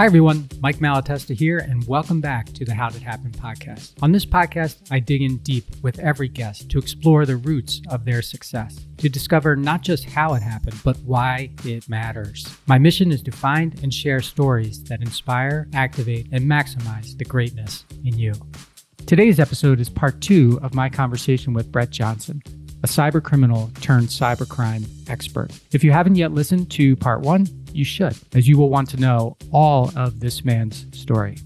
Hi, everyone. Mike Malatesta here, and welcome back to the How Did It Happen podcast. On this podcast, I dig in deep with every guest to explore the roots of their success, to discover not just how it happened, but why it matters. My mission is to find and share stories that inspire, activate, and maximize the greatness in you. Today's episode is part 2 of my conversation with Brett Johnson, a cybercriminal turned cybercrime expert. If you haven't yet listened to part 1, you should, as you will want to know all of this man's story.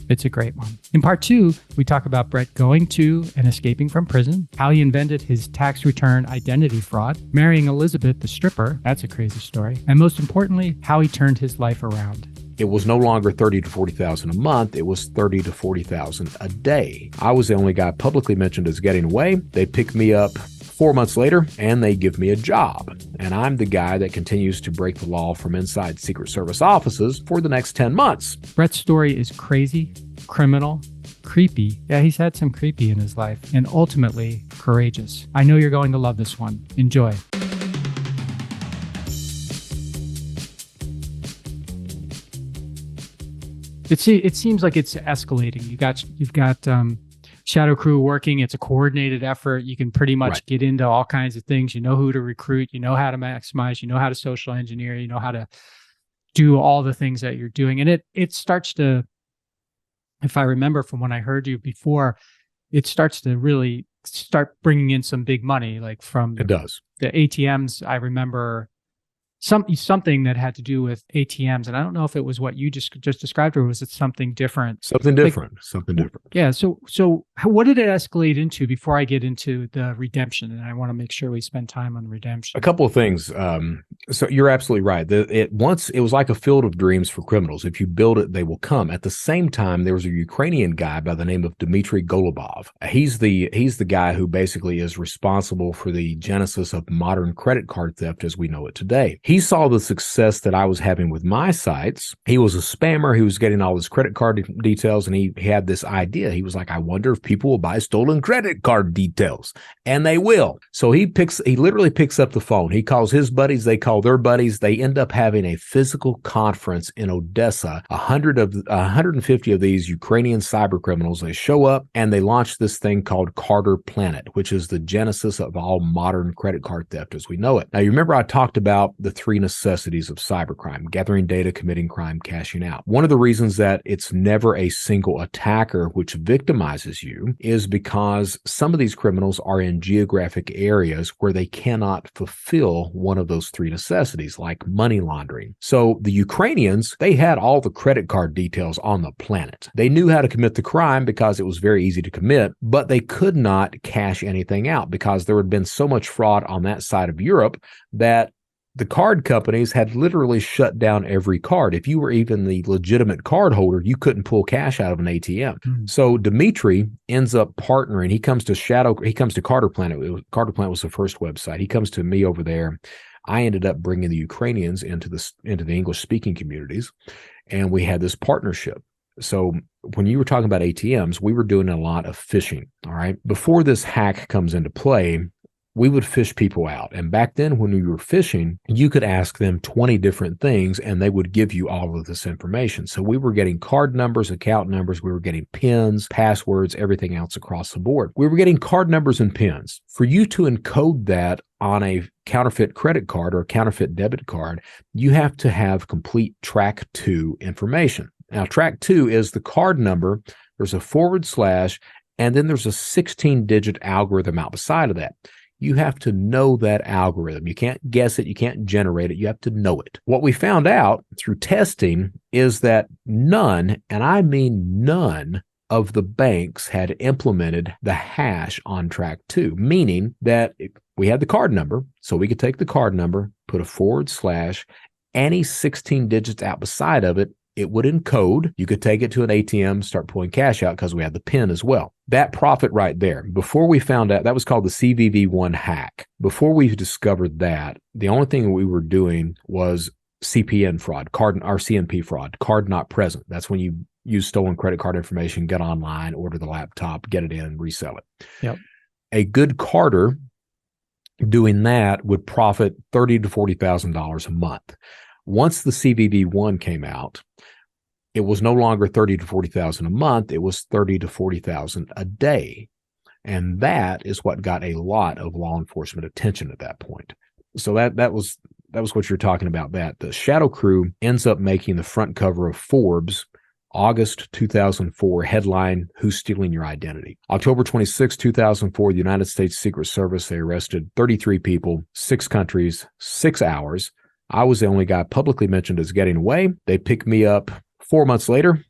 It's a great one. In part 2, we talk about Brett going to and escaping from prison, how he invented his tax return identity fraud, marrying Elizabeth the stripper, that's a crazy story, and most importantly, how he turned his life around. It was no longer $30,000 to $40,000 a month. It was $30,000 to $40,000 a day. I was the only guy publicly mentioned as getting away. They picked me up 4 months later, and they give me a job. And I'm the guy that continues to break the law from inside Secret Service offices for the next 10 months. Brett's story is crazy, criminal, creepy. Yeah, he's had some creepy in his life, and ultimately courageous. I know you're going to love this one. Enjoy. It seems like it's escalating. You've got Shadow Crew working. It's a coordinated effort. You can pretty much get into all kinds of things. You know who to recruit. You know how to maximize. You know how to social engineer. You know how to do all the things that you're doing. And it starts to, if I remember from when I heard you before, it starts to really start bringing in some big money, like from it does. The ATMs. I remember something that had to do with ATMs, and I don't know if it was what you just described, or was it something different? Something different. Yeah. So what did it escalate into before I get into the redemption? And I want to make sure we spend time on redemption. A couple of things. So you're absolutely right. Once it was like a field of dreams for criminals. If you build it, they will come. At the same time, there was a Ukrainian guy by the name of Dmitry Golubov. He's the guy who basically is responsible for the genesis of modern credit card theft as we know it today. He saw the success that I was having with my sites. He was a spammer. He was getting all his credit card details, and he had this idea. He was like, I wonder if people will buy stolen credit card details. And they will. So he literally picks up the phone. He calls his buddies. They call their buddies. They end up having a physical conference in Odessa. 150 of these Ukrainian cyber criminals, they show up and they launch this thing called Carter Planet, which is the genesis of all modern credit card theft as we know it. Now, you remember I talked about the 3 necessities of cybercrime: gathering data, committing crime, cashing out. One of the reasons that it's never a single attacker which victimizes you is because some of these criminals are in geographic areas where they cannot fulfill one of those 3 necessities, like money laundering. So the Ukrainians, they had all the credit card details on the planet. They knew how to commit the crime because it was very easy to commit, but they could not cash anything out because there had been so much fraud on that side of Europe that the card companies had literally shut down every card. If you were even the legitimate card holder, you couldn't pull cash out of an ATM. Mm-hmm. So Dmitry ends up partnering. He comes to Carter Planet. Carter Planet was the first website. He comes to me over there. I ended up bringing the Ukrainians into the English speaking communities, and we had this partnership. So when you were talking about ATMs, we were doing a lot of phishing. All right. Before this hack comes into play, we would fish people out. And back then, when we were fishing, you could ask them 20 different things and they would give you all of this information. So we were getting card numbers, account numbers, we were getting PINs, passwords, everything else across the board. We were getting card numbers and PINs. For you to encode that on a counterfeit credit card or a counterfeit debit card, you have to have complete track 2 information. Now, track 2 is the card number. There's a /, and then there's a 16-digit algorithm out beside of that. You have to know that algorithm. You can't guess it. You can't generate it. You have to know it. What we found out through testing is that none, and I mean none, of the banks had implemented the hash on track 2, meaning that we had the card number, so we could take the card number, put a /, any 16 digits out beside of it, it would encode. You could take it to an ATM, start pulling cash out because we had the PIN as well. That profit right there, before we found out, that was called the CVV1 hack. Before we discovered that, the only thing we were doing was CPN fraud, CNP fraud, card not present. That's when you use stolen credit card information, get online, order the laptop, get it in, resell it. Yep. A good carder doing that would profit $30,000 to $40,000 a month. Once the CVV1 came out, it was no longer 30 to 40,000 a month. It was 30 to 40,000 a day. And that is what got a lot of law enforcement attention at that point. So that was what you're talking about. That the Shadow Crew ends up making the front cover of Forbes, August 2004, headline, "Who's Stealing Your Identity?" October 26, 2004, the United States Secret Service, they arrested 33 people, 6 countries, 6 hours. I was the only guy publicly mentioned as getting away. They pick me up 4 months later,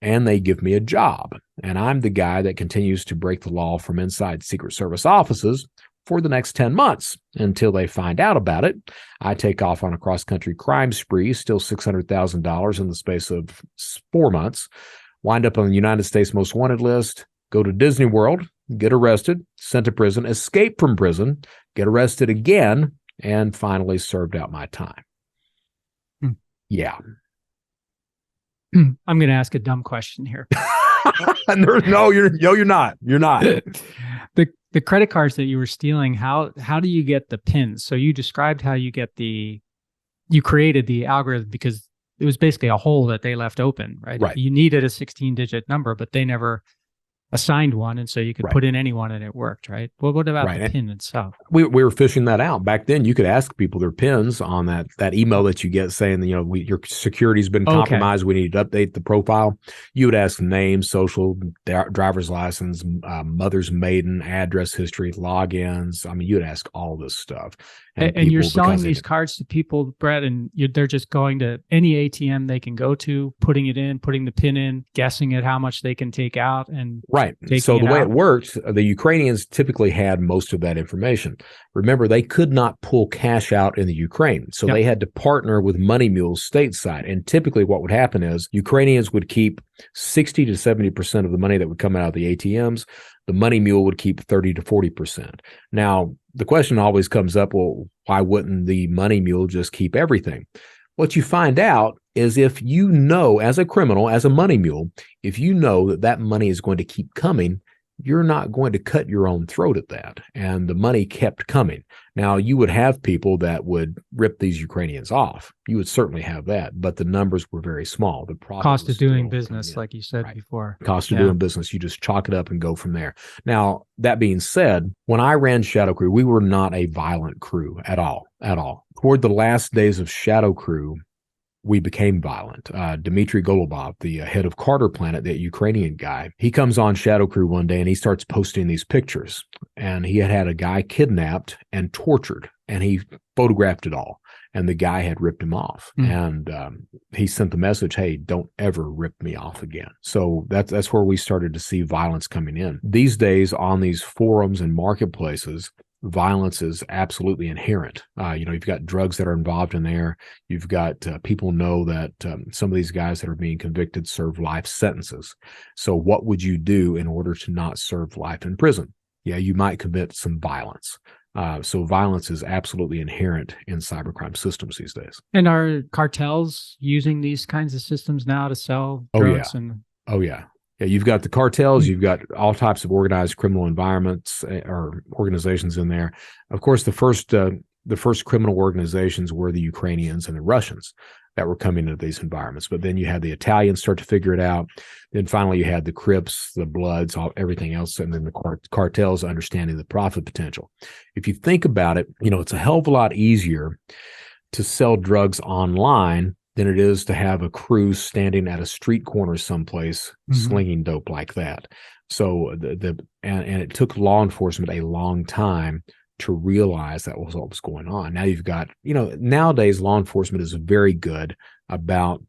and they give me a job. And I'm the guy that continues to break the law from inside Secret Service offices for the next 10 months until they find out about it. I take off on a cross-country crime spree, steal $600,000 in the space of 4 months, wind up on the United States Most Wanted list, go to Disney World, get arrested, sent to prison, escape from prison, get arrested again, and finally served out my time. Yeah. I'm going to ask a dumb question here. No, you're not. You're not. The credit cards that you were stealing, how do you get the PINs? So you described how you created the algorithm because it was basically a hole that they left open, right? Right. You needed a 16-digit number, but they never assigned one, and so you could put in anyone and it worked, right? Well, what about the PIN itself? We were fishing that out. Back then, you could ask people their PINs on that email that you get saying, your security's been compromised. We need to update the profile. You would ask name, social, driver's license, mother's maiden, address history, logins. I mean, you'd ask all this stuff. And you're selling these cards to people, Brett, and they're just going to any ATM they can go to, putting it in, putting the PIN in, guessing at how much they can take out, and right. So the way it worked, the Ukrainians typically had most of that information. Remember, they could not pull cash out in the Ukraine, so they had to partner with money mules stateside. And typically, what would happen is Ukrainians would keep 60 to 70% of the money that would come out of the ATMs. The money mule would keep 30 to 40%. Now, the question always comes up, well, why wouldn't the money mule just keep everything? What you find out is if you know, as a criminal, as a money mule, if you know that money is going to keep coming, you're not going to cut your own throat at that. And the money kept coming. Now, you would have people that would rip these Ukrainians off. You would certainly have that, but the numbers were very small. The cost of doing business, like you said before. Cost of doing business. You just chalk it up and go from there. Now, that being said, when I ran Shadow Crew, we were not a violent crew at all. Toward the last days of Shadow Crew, we became violent. Dmitry Golubov, the head of Carter Planet, that Ukrainian guy, he comes on Shadow Crew one day and he starts posting these pictures. And he had a guy kidnapped and tortured, and he photographed it all. And the guy had ripped him off. And he sent the message, hey, don't ever rip me off again. So that's where we started to see violence coming in. These days, on these forums and marketplaces, violence is absolutely inherent. You've got drugs that are involved in there. You've got people know that some of these guys that are being convicted serve life sentences. So what would you do in order to not serve life in prison? Yeah, you might commit some violence. So violence is absolutely inherent in cybercrime systems these days. And are cartels using these kinds of systems now to sell drugs? Oh, yeah. Yeah, you've got the cartels, you've got all types of organized criminal environments or organizations in there. Of course, the first criminal organizations were the Ukrainians and the Russians that were coming into these environments. But then you had the Italians start to figure it out. Then finally you had the Crips, the Bloods, everything else, and then the cartels understanding the profit potential. If you think about it, it's a hell of a lot easier to sell drugs online than it is to have a crew standing at a street corner someplace slinging dope like that. So and it took law enforcement a long time to realize that was what was going on. Now you've got, nowadays law enforcement is very good about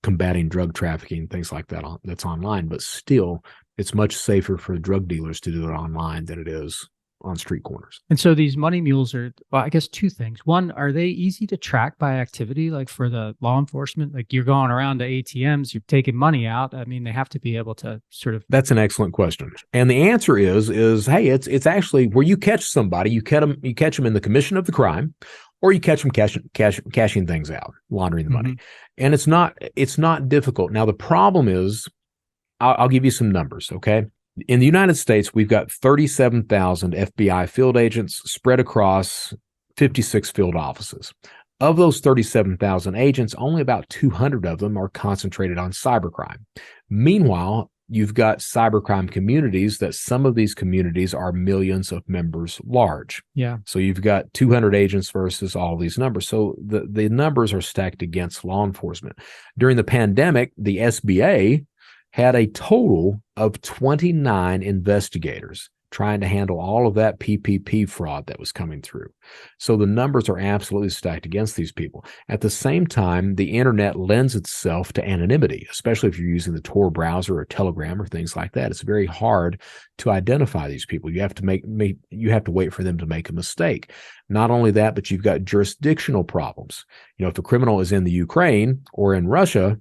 combating drug trafficking, things like that that's online, but still it's much safer for drug dealers to do it online than it is on street corners. And so these money mules are, well, I guess two things. One, are they easy to track by activity, like for the law enforcement? Like you're going around to ATMs, you're taking money out. I mean, they have to be able to sort of. That's an excellent question. And the answer is hey, it's actually where you catch somebody, you catch them in the commission of the crime, or you catch them cashing things out, laundering the money. And it's not difficult. Now, the problem is, I'll give you some numbers, okay? In the United States, we've got 37,000 FBI field agents spread across 56 field offices. Of those 37,000 agents, only about 200 of them are concentrated on cybercrime. Meanwhile, you've got cybercrime communities that some of these communities are millions of members large. Yeah. So you've got 200 agents versus all these numbers. So the numbers are stacked against law enforcement. During the pandemic, the SBA had a total of 29 investigators trying to handle all of that PPP fraud that was coming through. So the numbers are absolutely stacked against these people. At the same time, the internet lends itself to anonymity, especially if you're using the Tor browser or Telegram or things like that. It's very hard to identify these people. You have to you have to wait for them to make a mistake. Not only that, but you've got jurisdictional problems. If a criminal is in the Ukraine or in Russia,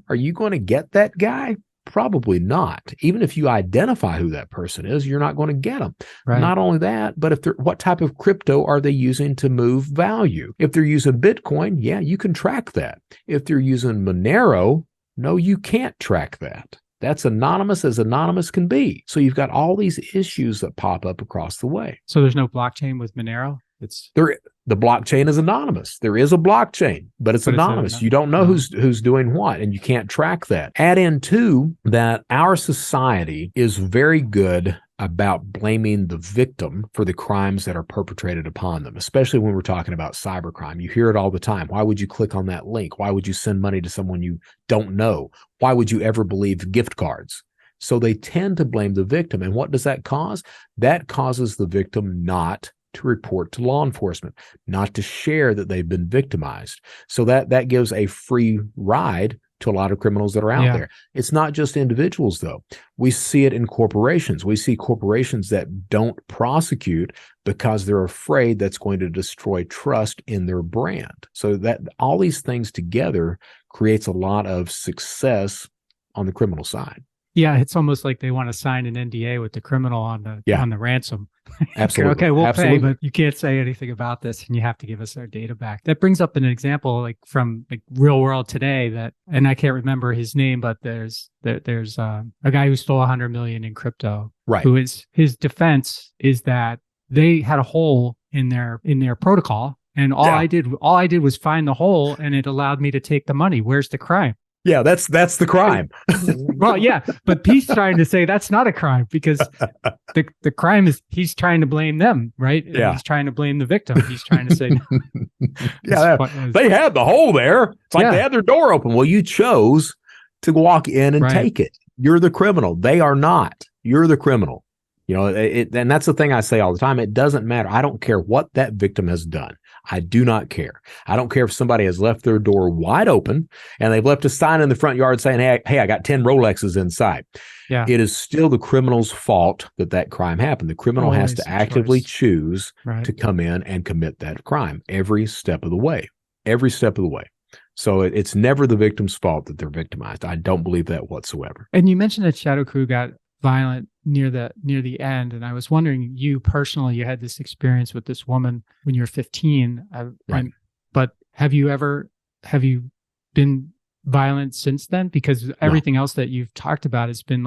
are you going to get that guy? Probably not. Even if you identify who that person is, you're not going to get them. Right. Not only that, but what type of crypto are they using to move value? If they're using Bitcoin, yeah, you can track that. If they're using Monero, no, you can't track that. That's anonymous as anonymous can be. So you've got all these issues that pop up across the way. So there's no blockchain with Monero? The blockchain is anonymous. There is a blockchain, but it's anonymous. You don't know who's doing what, and you can't track that. Add in too that our society is very good about blaming the victim for the crimes that are perpetrated upon them, especially when we're talking about cybercrime. You hear it all the time. Why would you click on that link? Why would you send money to someone you don't know? Why would you ever believe gift cards? So they tend to blame the victim. And what does that cause? That causes the victim not to report to law enforcement, not to share that they've been victimized. So that gives a free ride to a lot of criminals that are out there. It's not just individuals, though. We see it in corporations. We see corporations that don't prosecute because they're afraid that's going to destroy trust in their brand. So that all these things together creates a lot of success on the criminal side. Yeah, it's almost like they want to sign an NDA with the criminal on the ransom. Absolutely. Okay, we'll pay, but you can't say anything about this, and you have to give us our data back. That brings up an example from real world today and I can't remember his name, but there's a guy who stole 100 million in crypto. Right. His defense is that they had a hole in their protocol, and all I did was find the hole, and it allowed me to take the money. Where's the crime? Yeah, that's the crime. Well, yeah, but he's trying to say that's not a crime because the crime is he's trying to blame them, right? Yeah. He's trying to blame the victim. He's trying to say, they had the hole there. It's like they had their door open. Well, you chose to walk in and take it. You're the criminal. They are not. You're the criminal. And that's the thing I say all the time. It doesn't matter. I don't care what that victim has done. I do not care. I don't care if somebody has left their door wide open and they've left a sign in the front yard saying, hey, I got 10 Rolexes inside. Yeah. It is still the criminal's fault that crime happened. The criminal has to actively choose to come in and commit that crime every step of the way. Every step of the way. So it's never the victim's fault that they're victimized. I don't believe that whatsoever. And you mentioned that Shadow Crew got violent near the end, and I was wondering, you personally, you had this experience with this woman when you were 15, but have you been violent since then? Because everything else that you've talked about has been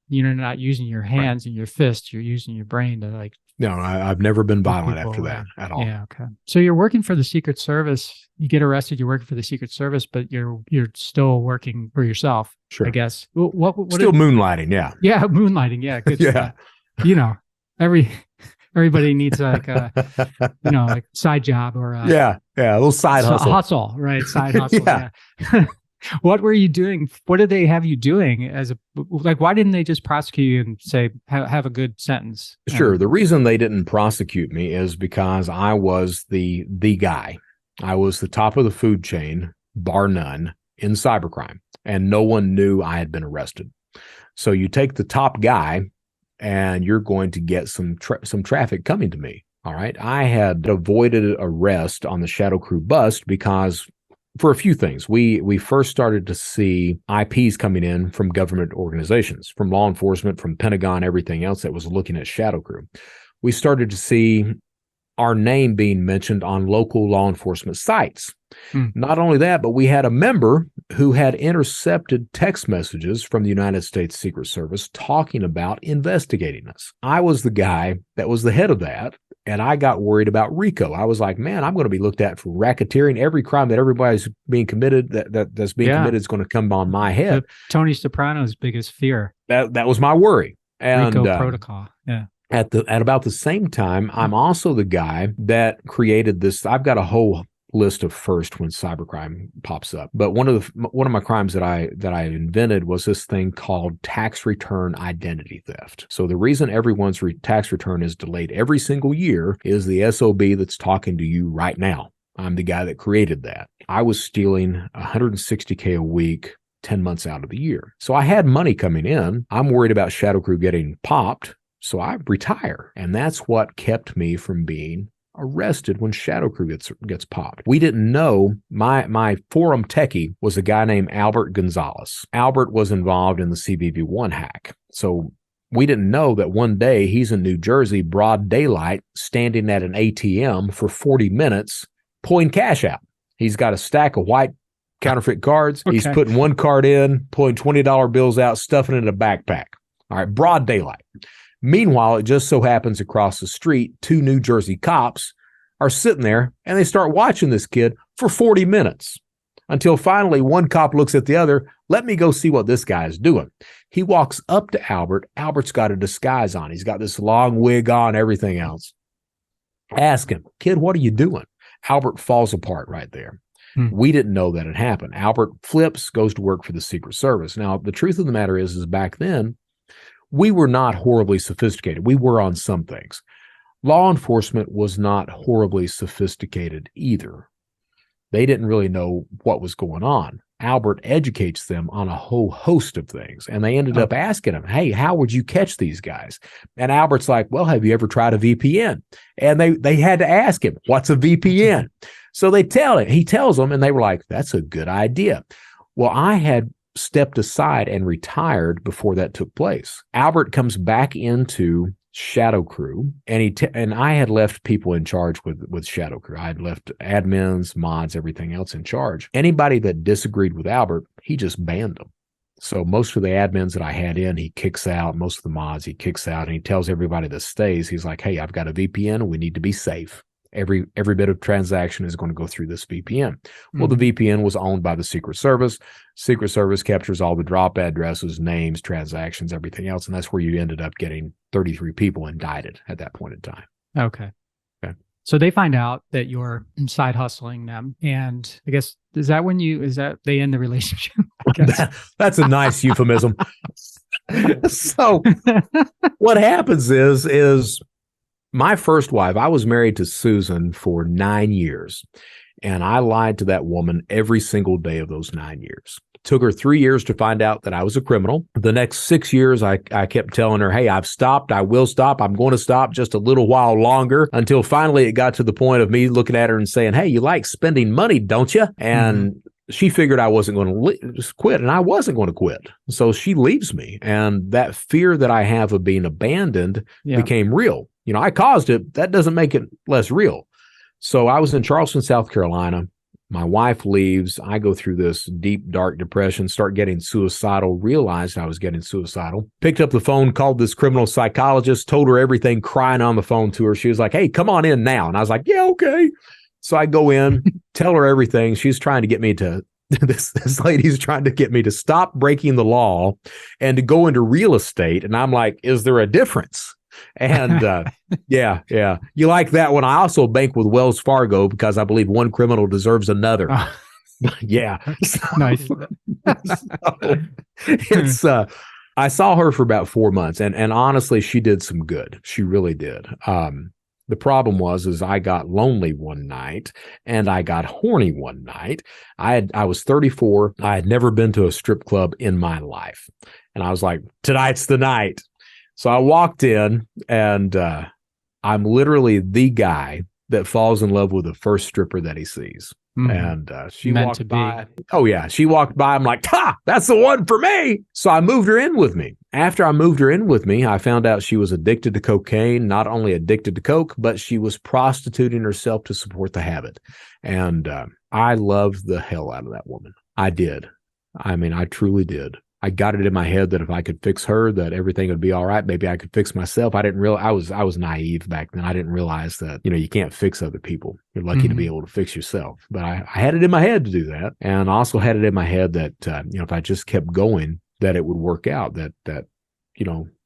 you're not using your hands and your fists, you're using your brain to No, I've never been violent after that at all. Yeah, okay. So you're working for the Secret Service. You get arrested. You're working for the Secret Service, but you're still working for yourself. Sure, I guess. What still moonlighting? Yeah. Yeah, moonlighting. Yeah, good. Yeah. Everybody needs a side job or a little side hustle. Hustle, right? Side hustle. Yeah. What were you doing? What did they have you doing why didn't they just prosecute you and say, have a good sentence? Sure. The reason they didn't prosecute me is because I was the guy. I was the top of the food chain, bar none, in cybercrime, and no one knew I had been arrested. So you take the top guy and you're going to get some traffic coming to me. All right. I had avoided arrest on the Shadow Crew bust because for a few things. We first started to see IPs coming in from government organizations, from law enforcement, from Pentagon, everything else that was looking at Shadow Crew. We started to see our name being mentioned on local law enforcement sites. Not only that, but we had a member who had intercepted text messages from the United States Secret Service talking about investigating us. I was the guy that was the head of that, And I got worried about RICO. I was like, man, I'm going to be looked at for racketeering. Every crime that everybody's being committed, that's being committed is going to come on my head. Tony Soprano's biggest fear. That was my worry. And RICO protocol. Yeah. At about the same time, I'm also the guy that created this. I've got a whole list of first when cybercrime pops up. But one of my crimes that I invented was this thing called tax return identity theft. So the reason everyone's tax return is delayed every single year is the SOB that's talking to you right now. I'm the guy that created that. I was stealing $160K a week 10 months out of the year. So I had money coming in. I'm worried about Shadow Crew getting popped. So I retire. And that's what kept me from being arrested when Shadow Crew gets popped. We didn't know. My forum techie was a guy named Albert Gonzalez. Albert was involved in the CBV1 hack. So we didn't know that one day he's in New Jersey, broad daylight, standing at an ATM for 40 minutes, pulling cash out. He's got a stack of white counterfeit cards. Okay. He's putting one card in, pulling $20 bills out, stuffing it in a backpack. All right, broad daylight. Meanwhile, it just so happens across the street, 2 New Jersey cops are sitting there and they start watching this kid for 40 minutes until finally one cop looks at the other. Let me go see what this guy is doing. He walks up to Albert. Albert's got a disguise on. He's got this long wig on, everything else. Ask him, kid, what are you doing? Albert falls apart right there. We didn't know that had happened. Albert flips, goes to work for the Secret Service. Now, the truth of the matter is back then, we were not horribly sophisticated. We were on some things. Law enforcement was not horribly sophisticated either. They didn't really know what was going on. Albert educates them on a whole host of things. And they ended up asking him, hey, how would you catch these guys? And Albert's like, well, have you ever tried a VPN? And they had to ask him, what's a VPN? So he tells them, and they were like, that's a good idea. Well, I had stepped aside and retired before that took place. Albert comes back into Shadow Crew, and I had left people in charge with Shadow Crew. I had left admins, mods, everything else in charge. Anybody that disagreed with Albert, he just banned them. So most of the admins that I had in, he kicks out. Most of the mods, he kicks out, and he tells everybody that stays, he's like, hey, I've got a VPN. We need to be safe. Every bit of transaction is going to go through this VPN. Well, the VPN was owned by the Secret Service. Secret Service captures all the drop addresses, names, transactions, everything else. And that's where you ended up getting 33 people indicted at that point in time. Okay. So they find out that you're side hustling them. And I guess, is that they end the relationship? That's a nice euphemism. So what happens is my first wife, I was married to Susan for 9 years, and I lied to that woman every single day of those 9 years. It took her 3 years to find out that I was a criminal. The next 6 years, I kept telling her, hey, I've stopped. I will stop. I'm going to stop just a little while longer, until finally it got to the point of me looking at her and saying, hey, you like spending money, don't you? And she figured I wasn't going to quit, and I wasn't going to quit. So she leaves me. And that fear that I have of being abandoned became real. I caused it. That doesn't make it less real. So I was in Charleston, South Carolina. My wife leaves. I go through this deep, dark depression, start getting suicidal, realized I was getting suicidal. Picked up the phone, called this criminal psychologist, told her everything, crying on the phone to her. She was like, hey, come on in now. And I was like, yeah, okay. So I go in, tell her everything. She's trying to get me to, this lady's trying to get me to stop breaking the law and to go into real estate. And I'm like, is there a difference? And yeah. You like that one? I also bank with Wells Fargo because I believe one criminal deserves another. Yeah. Nice. So I saw her for about 4 months, and honestly, she did some good. She really did. The problem was I got lonely one night and I got horny one night. I was 34. I had never been to a strip club in my life. And I was like, tonight's the night. So I walked in, and I'm literally the guy that falls in love with the first stripper that he sees. And she walked by. Oh, yeah. She walked by. I'm like, that's the one for me. So I moved her in with me. After I moved her in with me, I found out she was addicted to cocaine, not only addicted to coke, but she was prostituting herself to support the habit. And I loved the hell out of that woman. I did. I mean, I truly did. I got it in my head that if I could fix her, that everything would be all right. Maybe I could fix myself. I didn't realize I was naive back then. I didn't realize that, you can't fix other people. You're lucky to be able to fix yourself. But I had it in my head to do that. And I also had it in my head that, if I just kept going, that it would work out, that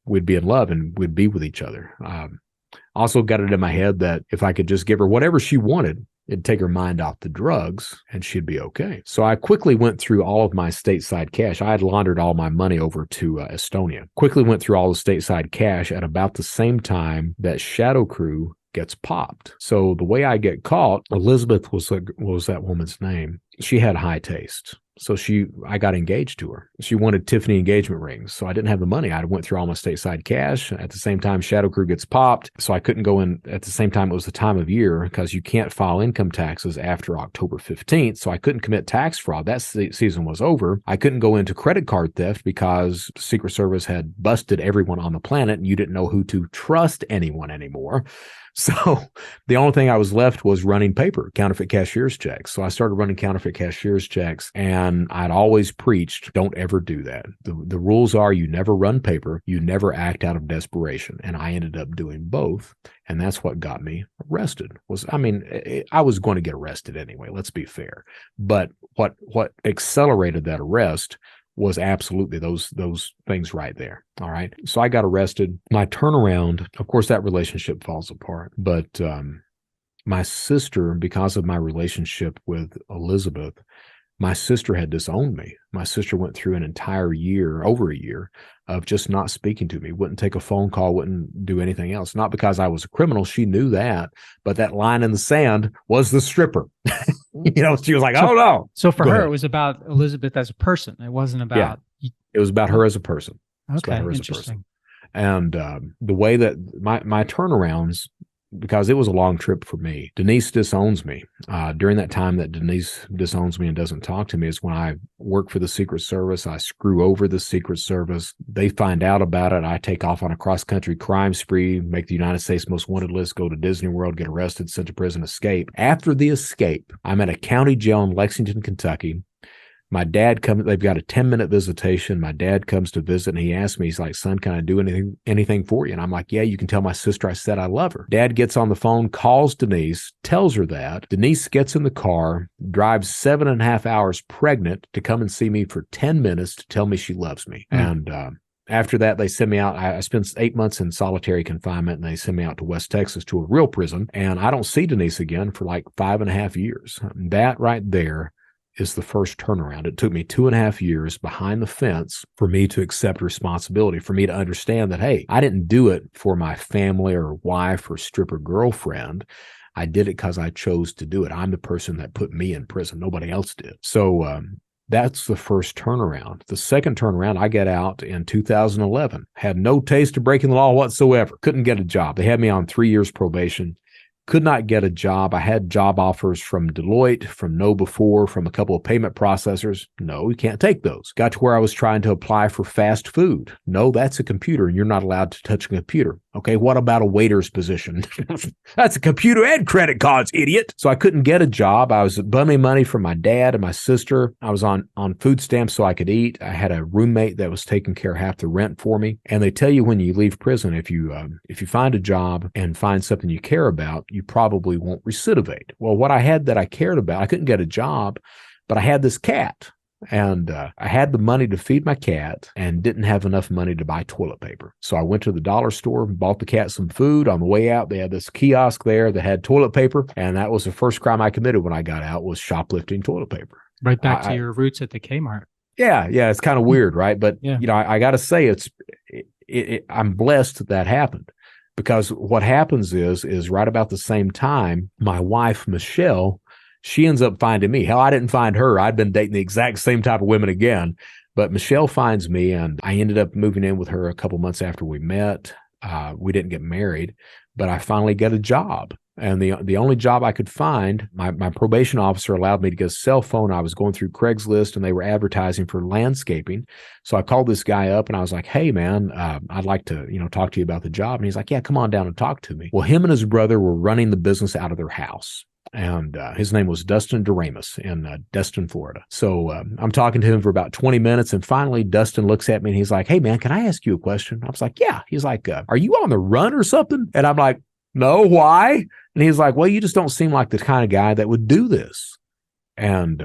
we'd be in love and we'd be with each other. Also got it in my head that if I could just give her whatever she wanted, it'd take her mind off the drugs and she'd be okay. So I quickly went through all of my stateside cash. I had laundered all my money over to Estonia. Quickly went through all the stateside cash at about the same time that Shadow Crew gets popped. So the way I get caught, Elizabeth was what was that woman's name? She had high taste. So I got engaged to her. She wanted Tiffany engagement rings. So I didn't have the money. I went through all my stateside cash. At the same time, Shadow Crew gets popped. So I couldn't go in at the same time. It was the time of year because you can't file income taxes after October 15th. So I couldn't commit tax fraud. That season was over. I couldn't go into credit card theft because the Secret Service had busted everyone on the planet and you didn't know who to trust anyone anymore. So the only thing I was left was running paper, counterfeit cashier's checks. So I started running counterfeit cashier's checks, and I'd always preached, don't ever do that. The rules are you never run paper, you never act out of desperation. And I ended up doing both. And that's what got me arrested. I was going to get arrested anyway, let's be fair. But what accelerated that arrest was absolutely those things right there. All right. So I got arrested. My turnaround, of course, that relationship falls apart. But my sister, because of my relationship with Elizabeth, my sister had disowned me. My sister went through an entire year, over a year, of just not speaking to me, wouldn't take a phone call, wouldn't do anything else. Not because I was a criminal. She knew that. But that line in the sand was the stripper. She was like, oh, no. So for her, it was about Elizabeth as a person. It wasn't about... Yeah, it was about her as a person. Okay, interesting. And the way that my turnarounds, because it was a long trip for me, Denise disowns me. During that time that Denise disowns me and doesn't talk to me is when I work for the Secret Service. I screw over the Secret Service. They find out about it. I take off on a cross-country crime spree, make the United States Most Wanted list, go to Disney World, get arrested, sent to prison, escape. After the escape, I'm at a county jail in Lexington, Kentucky. My dad comes, they've got a 10-minute visitation. My dad comes to visit and he asks me, he's like, son, can I do anything for you? And I'm like, yeah, you can tell my sister I said I love her. Dad gets on the phone, calls Denise, tells her that. Denise gets in the car, drives 7.5 hours pregnant to come and see me for 10 minutes to tell me she loves me. And after that, they send me out. I spent 8 months in solitary confinement, and they send me out to West Texas to a real prison. And I don't see Denise again for like 5.5 years. That right there is the first turnaround. It took me 2.5 years behind the fence for me to accept responsibility, for me to understand that, hey, I didn't do it for my family or wife or stripper girlfriend. I did it because I chose to do it. I'm the person that put me in prison. Nobody else did. So that's the first turnaround. The second turnaround, I got out in 2011. Had no taste of breaking the law whatsoever. Couldn't get a job. They had me on 3 years probation. Could not get a job. I had job offers from Deloitte, from KnowBe4, from a couple of payment processors. No, you can't take those. Got to where I was trying to apply for fast food. No, that's a computer and you're not allowed to touch a computer. Okay, what about a waiter's position? That's a computer and credit cards, idiot. So I couldn't get a job. I was bumming money from my dad and my sister. I was on food stamps so I could eat. I had a roommate that was taking care of half the rent for me. And they tell you when you leave prison, if you find a job and find something you care about, you probably won't recidivate. Well, what I had that I cared about, I couldn't get a job, but I had this cat. And I had the money to feed my cat and didn't have enough money to buy toilet paper. So I went to the dollar store, bought the cat some food. On the way out, they had this kiosk there that had toilet paper. And that was the first crime I committed when I got out, was shoplifting toilet paper. Right back to your roots at the Kmart. Yeah. It's kind of weird, right? But, yeah. I got to say, I'm blessed that happened. Because what happens is right about the same time, my wife, Michelle, she ends up finding me. Hell, I didn't find her. I'd been dating the exact same type of women again. But Michelle finds me, and I ended up moving in with her a couple months after we met. We didn't get married, but I finally got a job. And the only job I could find, my probation officer allowed me to get a cell phone. I was going through Craigslist, and they were advertising for landscaping. So I called this guy up, and I was like, hey, man, I'd like to talk to you about the job. And he's like, yeah, come on down and talk to me. Well, him and his brother were running the business out of their house. And his name was Dustin Doremus in Destin, Florida. So I'm talking to him for about 20 minutes. And finally, Dustin looks at me and he's like, "Hey, man, can I ask you a question?" I was like, "Yeah." He's like, "Are you on the run or something?" And I'm like, "No, why?" And he's like, "Well, you just don't seem like the kind of guy that would do this." And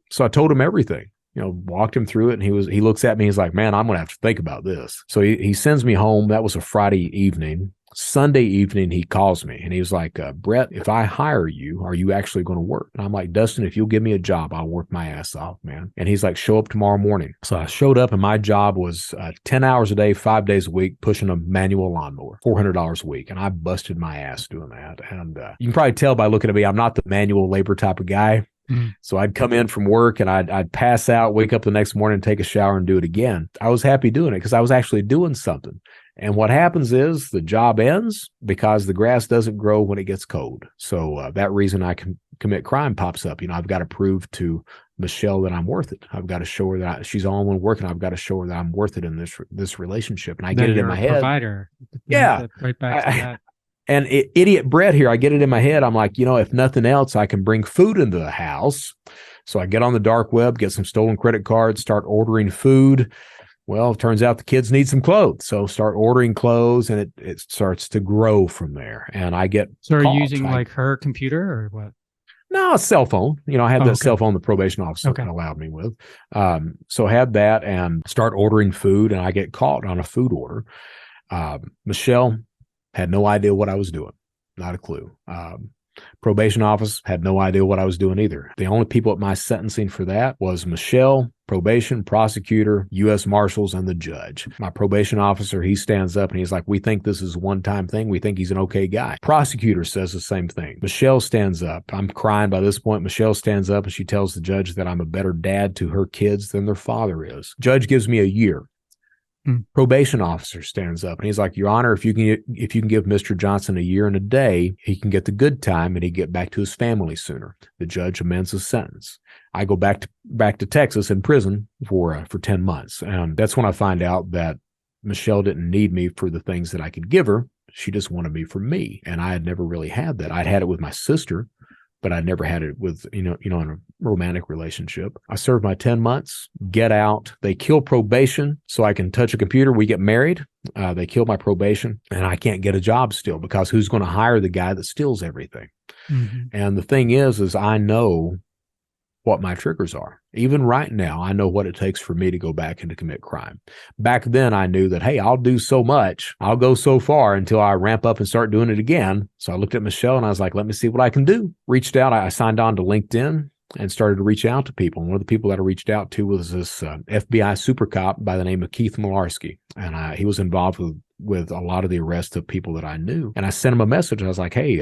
so I told him everything. Walked him through it, and he looks at me, he's like, "Man, I'm going to have to think about this." So he sends me home. That was a Friday evening. Sunday evening, he calls me, and he was like, "Brett, if I hire you, are you actually going to work?" And I'm like, "Dustin, if you'll give me a job, I'll work my ass off, man." And he's like, "Show up tomorrow morning." So I showed up, and my job was 10 hours a day, 5 days a week, pushing a manual lawnmower, $400 a week. And I busted my ass doing that. And you can probably tell by looking at me, I'm not the manual labor type of guy. So I'd come in from work and I'd pass out, wake up the next morning, take a shower and do it again. I was happy doing it because I was actually doing something. And what happens is the job ends because the grass doesn't grow when it gets cold. So that reason I can commit crime pops up. I've got to prove to Michelle that I'm worth it. I've got to show her that she's the only one working. I've got to show her that I'm worth it in this relationship. And I get it in my head. Provider. Yeah. Right back to that. And idiot Brett here, I get it in my head. I'm like, if nothing else, I can bring food into the house. So I get on the dark web, get some stolen credit cards, start ordering food. Well, it turns out the kids need some clothes. So start ordering clothes, and it starts to grow from there. And I get So are caught. you using like her computer or what? No, a cell phone. I had that cell phone the probation officer allowed me with. So I had that and start ordering food, and I get caught on a food order. Michelle had no idea what I was doing. Not a clue. Probation office had no idea what I was doing either. The only people at my sentencing for that was Michelle, probation, prosecutor, U.S. Marshals, and the judge. My probation officer, he stands up and he's like, "We think this is a one-time thing. We think he's an okay guy." Prosecutor says the same thing. Michelle stands up. I'm crying by this point. Michelle stands up and she tells the judge that I'm a better dad to her kids than their father is. Judge gives me a year. Probation officer stands up and he's like, "Your Honor, if you can give Mr. Johnson a year and a day, he can get the good time and he get back to his family sooner." The judge amends his sentence. I go back to Texas in prison for 10 months. And that's when I find out that Michelle didn't need me for the things that I could give her. She just wanted me for me. And I had never really had that. I'd had it with my sister, but I never had it with, in a romantic relationship. I served my 10 months, get out. They kill probation so I can touch a computer. We get married. They kill my probation, and I can't get a job still because who's going to hire the guy that steals everything? Mm-hmm. And the thing is I know what my triggers are. Even right now, I know what it takes for me to go back and to commit crime. Back then, I knew that, hey, I'll do so much. I'll go so far until I ramp up and start doing it again. So I looked at Michelle and I was like, let me see what I can do. Reached out. I signed on to LinkedIn and started to reach out to people. And one of the people that I reached out to was this FBI super cop by the name of Keith Malarski. And he was involved with a lot of the arrests of people that I knew. And I sent him a message. I was like, hey,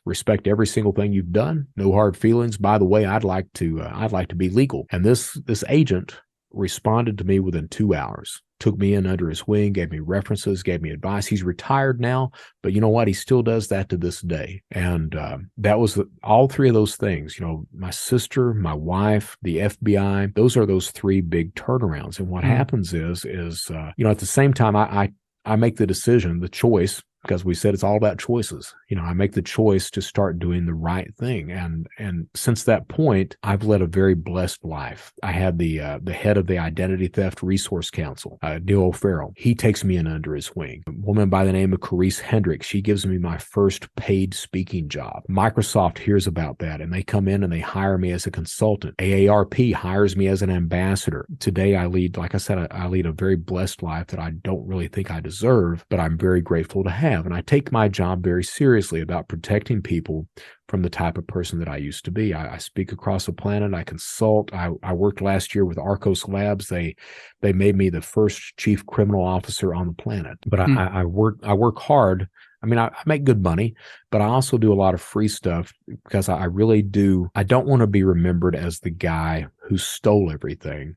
respect every single thing you've done. No hard feelings. By the way, I'd like to be legal. And this agent responded to me within 2 hours, took me in under his wing, gave me references, gave me advice. He's retired now, but you know what? He still does that to this day. And that was all three of those things. My sister, my wife, the FBI. Those are those three big turnarounds. And what happens is at the same time, I make the decision, the choice. Because we said it's all about choices. I make the choice to start doing the right thing. And since that point, I've led a very blessed life. I had the head of the Identity Theft Resource Council, Neil O'Farrell. He takes me in under his wing. A woman by the name of Carice Hendricks, she gives me my first paid speaking job. Microsoft hears about that, and they come in and they hire me as a consultant. AARP hires me as an ambassador. Today, I lead a very blessed life that I don't really think I deserve, but I'm very grateful to have. And I take my job very seriously about protecting people from the type of person that I used to be. I speak across the planet. I consult. I worked last year with Arcos Labs. They made me the first chief criminal officer on the planet. But I work hard. I mean, I make good money, but I also do a lot of free stuff because I really do. I don't want to be remembered as the guy who stole everything.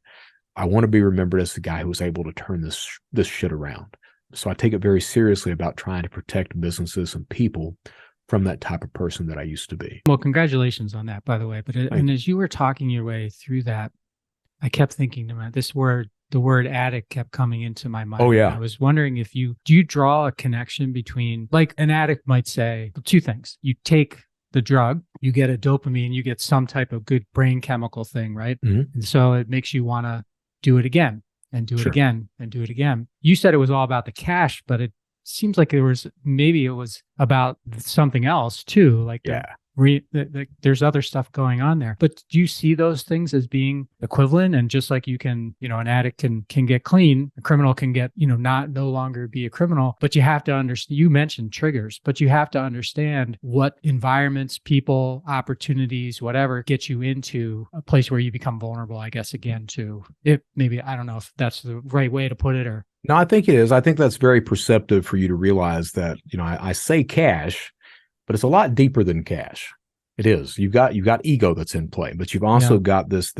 I want to be remembered as the guy who was able to turn this shit around. So I take it very seriously about trying to protect businesses and people from that type of person that I used to be. Well, congratulations on that, by the way. But as you were talking your way through that, I kept thinking to myself, the word addict kept coming into my mind. Oh, yeah. I was wondering do you draw a connection between, like an addict might say, two things. You take the drug, you get a dopamine, you get some type of good brain chemical thing, right? Mm-hmm. And so it makes you want to do it again and do it Sure. again and do it again. You said it was all about the cash, but it seems like it was about something else too, like Yeah. there's other stuff going on there. But do you see those things as being equivalent? And just like you can, an addict can get clean, a criminal can get, no longer be a criminal, but you have to understand, you mentioned triggers, but you have to understand what environments, people, opportunities, whatever gets you into a place where you become vulnerable, I guess, again, to it. Maybe, I don't know if that's the right way to put it or. No, I think it is. I think that's very perceptive for you to realize that, I say cash, but it's a lot deeper than cash. It is. You've got ego that's in play, but you've also got this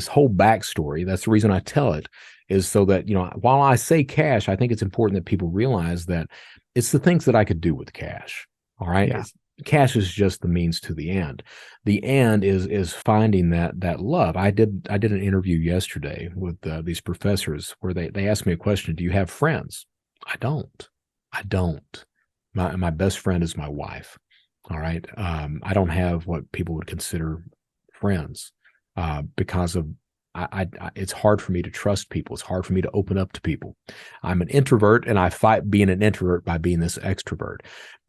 whole backstory. That's the reason I tell it, is so that, while I say cash, I think it's important that people realize that it's the things that I could do with cash. All right. Yeah. Cash is just the means to the end. The end is finding that love. I did an interview yesterday with these professors where they asked me a question: do you have friends? I don't. My best friend is my wife. All right. I don't have what people would consider friends because of it's hard for me to trust people. It's hard for me to open up to people. I'm an introvert, and I fight being an introvert by being this extrovert.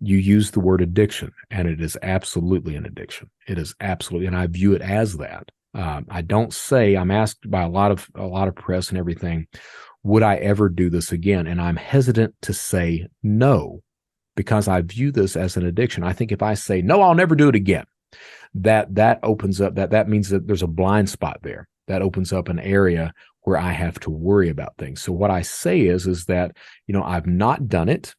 You use the word addiction, and it is absolutely an addiction. It is absolutely, and I view it as that. I don't say, I'm asked by a lot of press and everything, would I ever do this again? And I'm hesitant to say no, because I view this as an addiction. I think if I say, no, I'll never do it again, that opens up, that means that there's a blind spot there. That opens up an area where I have to worry about things. So what I say is that, I've not done it.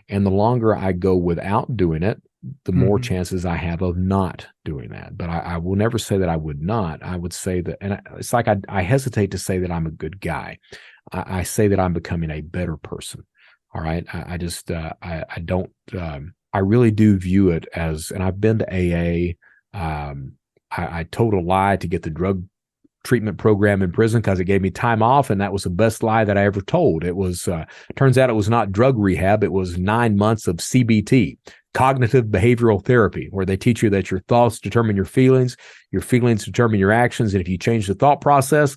And the longer I go without doing it, the more chances I have of not doing that. But I will never say that I would not. I would say that, and it's like I hesitate to say that I'm a good guy. I say that I'm becoming a better person. All right. I just, I don't, I really do view it as, and I've been to AA. I told a lie to get the drug treatment program in prison because it gave me time off. And that was the best lie that I ever told. It was, turns out it was not drug rehab. It was 9 months of CBT, cognitive behavioral therapy, where they teach you that your thoughts determine your feelings determine your actions. And if you change the thought process,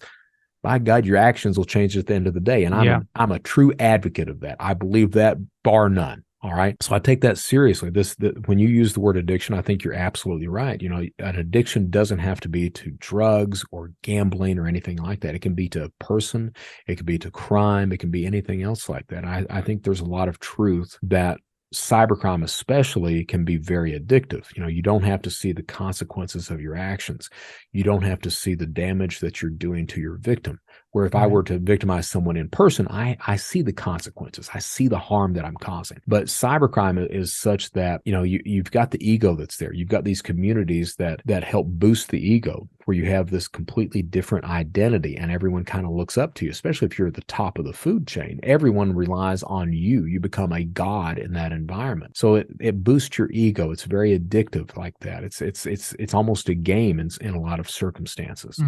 by God, your actions will change at the end of the day. And I'm a true advocate of that. I believe that bar none. All right. So I take that seriously. When you use the word addiction, I think you're absolutely right. An addiction doesn't have to be to drugs or gambling or anything like that. It can be to a person. It can be to crime. It can be anything else like that. I think there's a lot of truth that cybercrime especially can be very addictive. You don't have to see the consequences of your actions. You don't have to see the damage that you're doing to your victim. Where if I were to victimize someone in person, I see the consequences. I see the harm that I'm causing. But cybercrime is such that, you've got the ego that's there. You've got these communities that help boost the ego, where you have this completely different identity and everyone kind of looks up to you, especially if you're at the top of the food chain. Everyone relies on you. You become a god in that environment. So it boosts your ego. It's very addictive like that. It's almost a game in a lot of circumstances.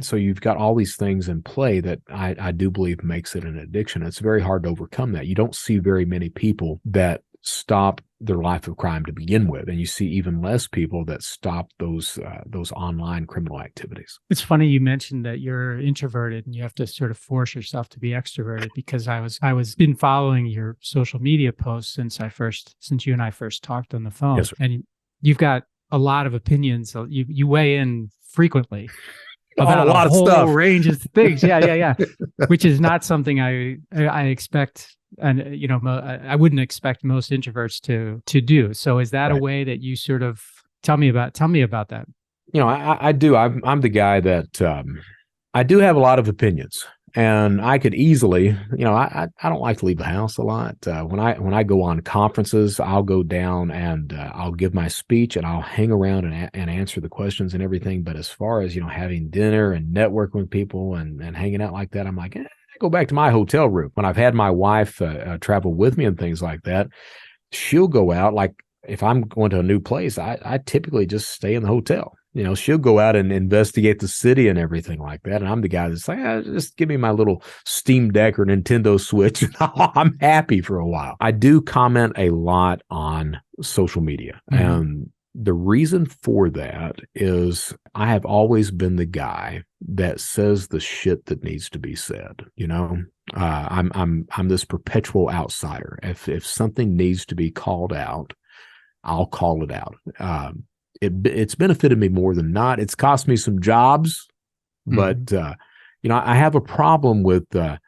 So you've got all these things in play that I do believe makes it an addiction. It's very hard to overcome that. You don't see very many people that stop their life of crime to begin with, and you see even less people that stop those online criminal activities. It's funny you mentioned that you're introverted and you have to sort of force yourself to be extroverted, because I was been following your social media posts since you and I first talked on the phone. Yes, sir. And you've got a lot of opinions. So you weigh in frequently about a lot a whole of stuff. Range of things. Yeah. Which is not something I expect. And, I wouldn't expect most introverts to do. So is that a way that you sort of tell me about that? I do. I'm the guy that I do have a lot of opinions, and I could easily, I don't like to leave the house a lot. When I go on conferences, I'll go down and I'll give my speech and I'll hang around and answer the questions and everything. But as far as, having dinner and networking with people and hanging out like that, I'm like, I go back to my hotel room. When I've had my wife travel with me and things like that, she'll go out. Like if I'm going to a new place, I typically just stay in the hotel. she'll go out and investigate the city and everything like that. And I'm the guy that's like, just give me my little Steam Deck or Nintendo Switch. And I'm happy for a while. I do comment a lot on social media. Mm-hmm. And the reason for that is I have always been the guy that says the shit that needs to be said. I'm this perpetual outsider. If something needs to be called out, I'll call it out. It's benefited me more than not. It's cost me some jobs, but I have a problem with the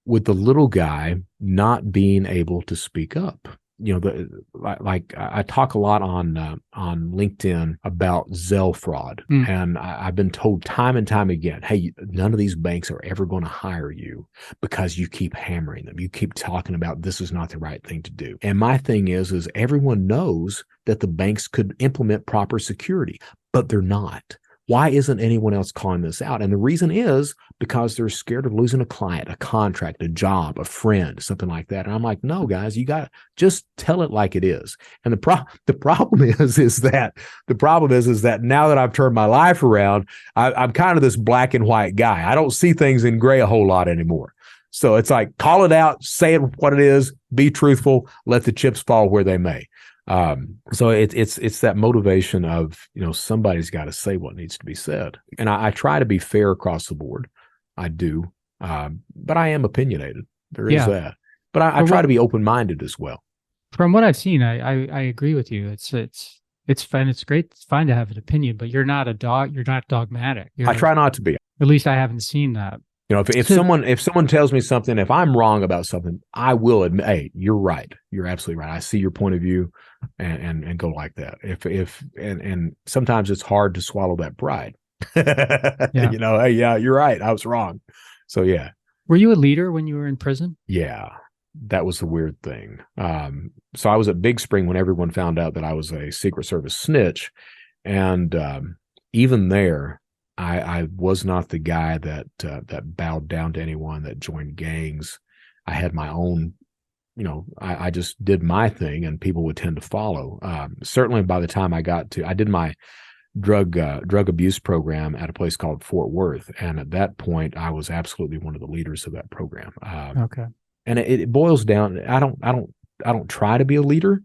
little guy not being able to speak up. Like I talk a lot on LinkedIn about Zelle fraud, and I've been told time and time again, hey, none of these banks are ever going to hire you because you keep hammering them. You keep talking about this is not the right thing to do. And my thing is everyone knows that the banks could implement proper security, but they're not. Why isn't anyone else calling this out? And the reason is because they're scared of losing a client, a contract, a job, a friend, something like that. And I'm like, no, guys, you got to just tell it like it is. And the problem is that now that I've turned my life around, I'm kind of this black and white guy. I don't see things in gray a whole lot anymore. So it's like, call it out, say it what it is, be truthful, let the chips fall where they may. So it's that motivation of, somebody's got to say what needs to be said. And I try to be fair across the board. I do. But I am opinionated. There is that. But I try to be open-minded as well. From what I've seen, I agree with you. It's fun. It's great. It's fine to have an opinion, but you're not dogmatic. I try not to be. At least I haven't seen that. If someone tells me something, if I'm wrong about something, I will admit, hey, you're right. You're absolutely right. I see your point of view, and go like that. And sometimes it's hard to swallow that pride. Yeah. Hey, yeah, you're right. I was wrong. So yeah. Were you a leader when you were in prison? Yeah, that was the weird thing. So I was at Big Spring when everyone found out that I was a Secret Service snitch, and even there, I was not the guy that bowed down to anyone, that joined gangs. I had my own, I just did my thing, and people would tend to follow. Certainly by the time I did my drug abuse program at a place called Fort Worth, and at that point, I was absolutely one of the leaders of that program. Okay. And it boils down. I don't try to be a leader,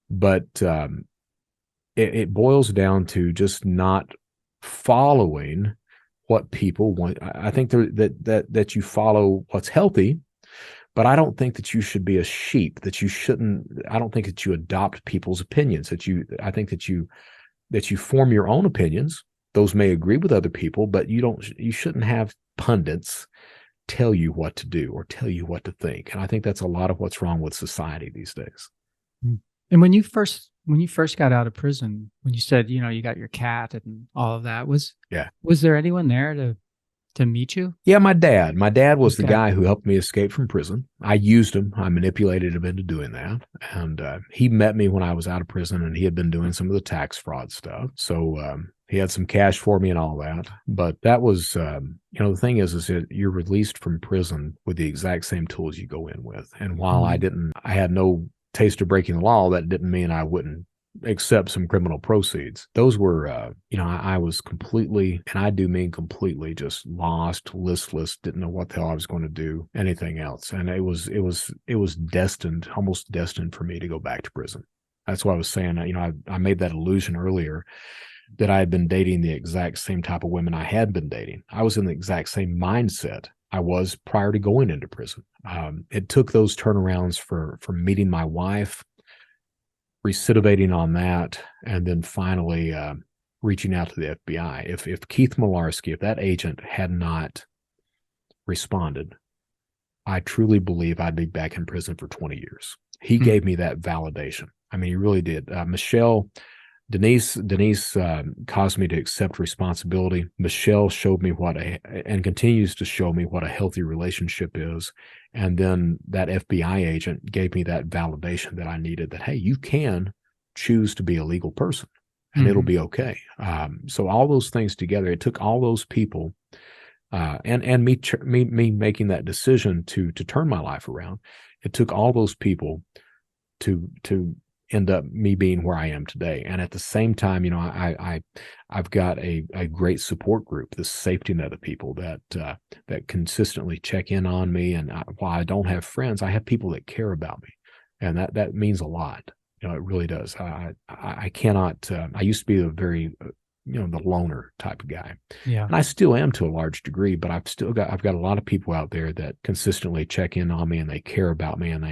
but it boils down to just not following what people want. I think that you follow what's healthy, but I don't think that you should be a sheep, I don't think that you adopt people's opinions, I think that you form your own opinions. Those may agree with other people, but you shouldn't have pundits tell you what to do or tell you what to think. And I think that's a lot of what's wrong with society these days. And when you first got out of prison, when you said, you got your cat and all of that, was there anyone there to meet you? Yeah, my dad. My dad was the guy who helped me escape from prison. I used him. I manipulated him into doing that. And he met me when I was out of prison, and he had been doing some of the tax fraud stuff. So he had some cash for me and all that. But that was, the thing is that you're released from prison with the exact same tools you go in with. And while I had no taste of breaking the law, that didn't mean I wouldn't accept some criminal proceeds. Those were, I was completely, and I do mean completely, just lost, listless, didn't know what the hell I was going to do, anything else. And it was destined, almost destined for me to go back to prison. That's why I was saying, I made that allusion earlier that I had been dating the exact same type of women I had been dating. I was in the exact same mindset I was prior to going into prison. It took those turnarounds for meeting my wife, recidivating on that, and then finally reaching out to the FBI. If Keith Malarski, if that agent had not responded, I truly believe I'd be back in prison for 20 years. He gave me that validation. I mean, he really did. Denise caused me to accept responsibility. Michelle showed me and continues to show me what a healthy relationship is. And then that FBI agent gave me that validation that I needed, that, hey, you can choose to be a legal person and it'll be okay. So all those things together, it took all those people and me making that decision to turn my life around. It took all those people to end up me being where I am today. And at the same time, I've got a great support group, this safety net of people that consistently check in on me. And while I don't have friends, I have people that care about me, and that means a lot. It really does. I cannot. I used to be a very the loner type of guy. Yeah. And I still am to a large degree, but I've got a lot of people out there that consistently check in on me, and they care about me, and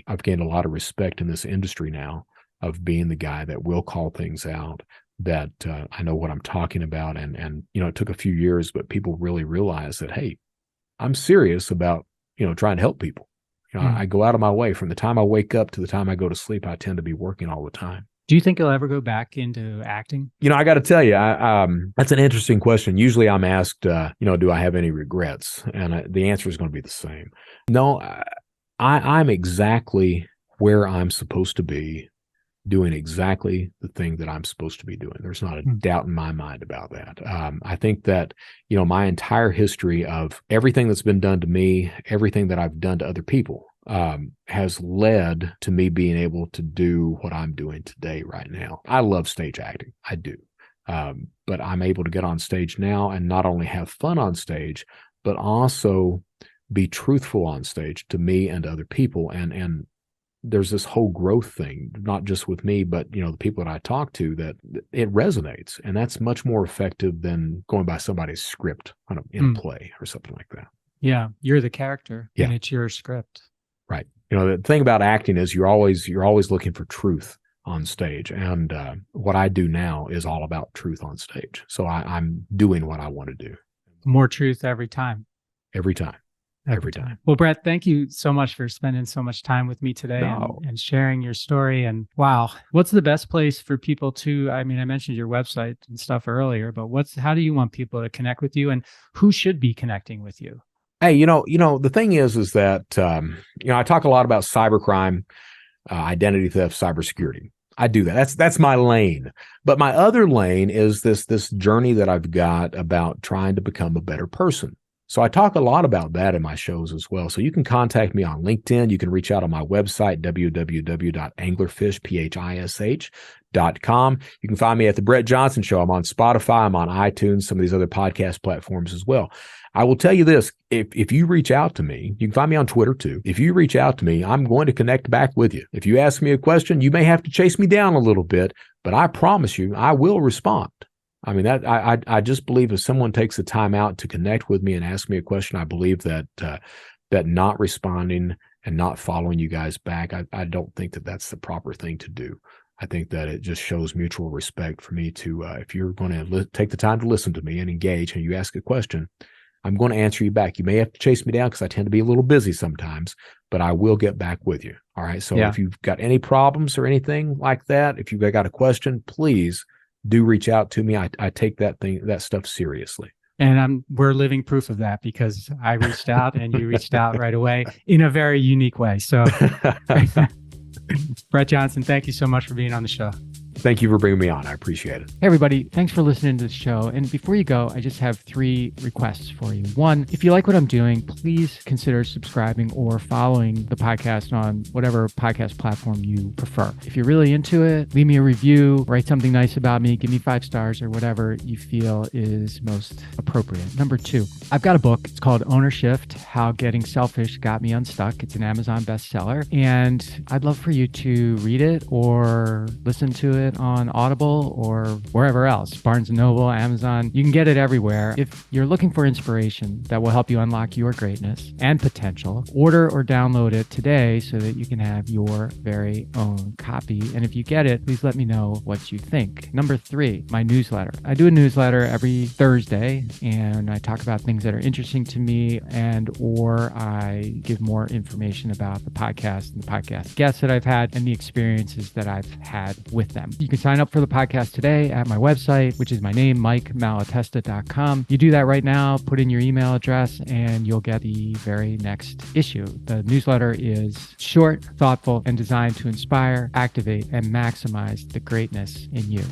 I've gained a lot of respect in this industry now of being the guy that will call things out, that I know what I'm talking about. And it took a few years, but people really realized that, hey, I'm serious about, trying to help people. I go out of my way. From the time I wake up to the time I go to sleep, I tend to be working all the time. Do you think you'll ever go back into acting? I got to tell you, that's an interesting question. Usually I'm asked, do I have any regrets? And the answer is going to be the same. No, I'm exactly where I'm supposed to be, doing exactly the thing that I'm supposed to be doing. There's not a doubt in my mind about that. I think that, my entire history of everything that's been done to me, everything that I've done to other people, has led to me being able to do what I'm doing today right now. I love stage acting. I do. But I'm able to get on stage now and not only have fun on stage, but also be truthful on stage to me and other people. And there's this whole growth thing, not just with me, but, the people that I talk to, that it resonates. And that's much more effective than going by somebody's script in a play or something like that. Yeah. You're the character, and it's your script. Right. The thing about acting is you're always looking for truth on stage. And what I do now is all about truth on stage. So I'm doing what I want to do. More truth every time. Every time. Every time. Well, Brett, thank you so much for spending so much time with me today and sharing your story. And wow, what's the best place for people to, I mentioned your website and stuff earlier, but how do you want people to connect with you, and who should be connecting with you? Hey, the thing is that, I talk a lot about cybercrime, identity theft, cybersecurity. I do that. That's my lane. But my other lane is this journey that I've got about trying to become a better person. So I talk a lot about that in my shows as well. So you can contact me on LinkedIn. You can reach out on my website, www.anglerfish.com. You can find me at The Brett Johnson Show. I'm on Spotify. I'm on iTunes, some of these other podcast platforms as well. I will tell you this, if you reach out to me, you can find me on Twitter too. If you reach out to me, I'm going to connect back with you. If you ask me a question, you may have to chase me down a little bit, but I promise you, I will respond. I just believe if someone takes the time out to connect with me and ask me a question, I believe that not responding and not following you guys back, I don't think that that's the proper thing to do. I think that it just shows mutual respect for me to, if you're going to take the time to listen to me and engage, and you ask a question, I'm going to answer you back. You may have to chase me down because I tend to be a little busy sometimes, but I will get back with you. All right. So if you've got any problems or anything like that, if you've got a question, please do reach out to me. I take that stuff seriously. And we're living proof of that, because I reached out and you reached out right away in a very unique way. So Brett Johnson, thank you so much for being on the show. Thank you for bringing me on. I appreciate it. Hey, everybody. Thanks for listening to the show. And before you go, I just have 3 requests for you. 1, if you like what I'm doing, please consider subscribing or following the podcast on whatever podcast platform you prefer. If you're really into it, leave me a review, write something nice about me, give me 5 stars or whatever you feel is most appropriate. Number 2, I've got a book. It's called Ownershift: How Getting Selfish Got Me Unstuck. It's an Amazon bestseller. And I'd love for you to read it or listen to it on Audible or wherever else, Barnes & Noble, Amazon. You can get it everywhere. If you're looking for inspiration that will help you unlock your greatness and potential, order or download it today so that you can have your very own copy. And if you get it, please let me know what you think. Number 3, my newsletter. I do a newsletter every Thursday, and I talk about things that are interesting to me, or I give more information about the podcast and the podcast guests that I've had and the experiences that I've had with them. You can sign up for the podcast today at my website, which is my name, MikeMalatesta.com. You do that right now, put in your email address, and you'll get the very next issue. The newsletter is short, thoughtful, and designed to inspire, activate, and maximize the greatness in you.